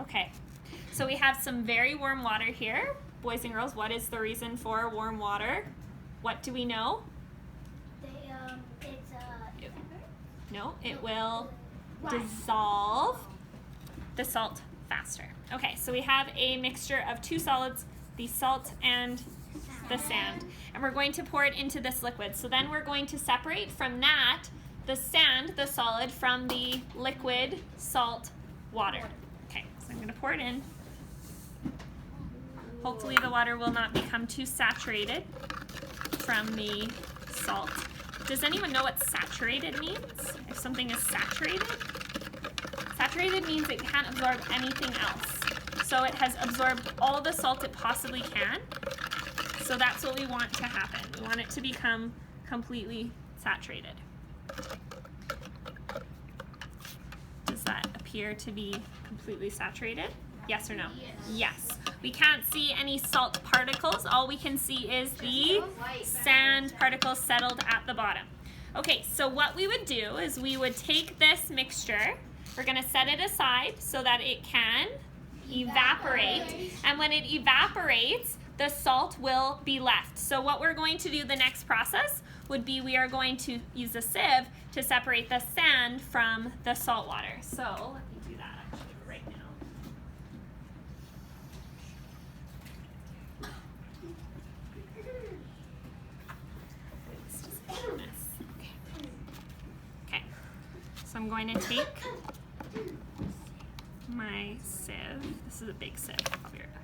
Okay, so we have some very warm water here. Boys and girls, what is the reason for warm water? What do we know? No, it will dissolve the salt faster. Okay, so we have a mixture of two solids, the salt and the sand, and we're going to pour it into this liquid. So then we're going to separate from that the sand, the solid, from the liquid salt water. Okay, so I'm going to pour it in. Hopefully the water will not become too saturated from the salt. Does anyone know what saturated means? If something is saturated? Saturated means it can't absorb anything else. So it has absorbed all the salt it possibly can. So that's what we want to happen. We want it to become completely saturated. Does that appear to be completely saturated? Yes or no? Yes. We can't see any salt particles. All we can see is the sand particles settled at the bottom. Okay, so what we would do is we would take this mixture, we're going to set it aside so that it can evaporate. And when it evaporates, the salt will be left. So what we're going to do the next process would be we are going to use a sieve to separate the sand from the salt water. So let me do that actually right now. Okay, so I'm going to take my sieve. This is a big sieve. I'll be right back.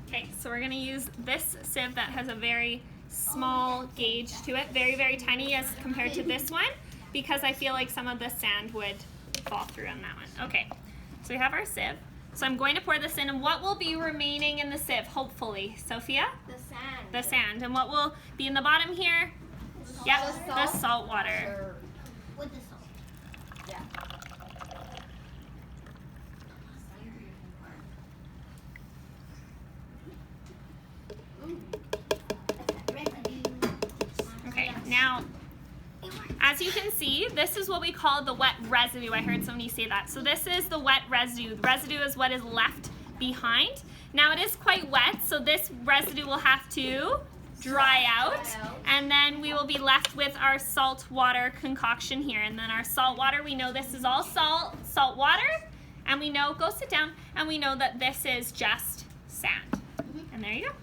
Okay, so we're going to use this sieve that has a very small gauge to it, very, very tiny as compared to this one, because I feel like some of the sand would fall through on that one. Okay, so we have our sieve. So I'm going to pour this in, and what will be remaining in the sieve, hopefully? Sophia? The sand. The sand. And what will be in the bottom here? Yep, the salt water. With the salt. Yeah. Okay, now, as you can see, this is what we call the wet residue. I heard somebody say that. So this is the wet residue. The residue is what is left behind. Now it is quite wet, so this residue will have to dry out, and then we will be left with our salt water concoction here. And then our salt water, we know this is all salt water, and we know, go sit down, and we know that this is just sand. And there you go.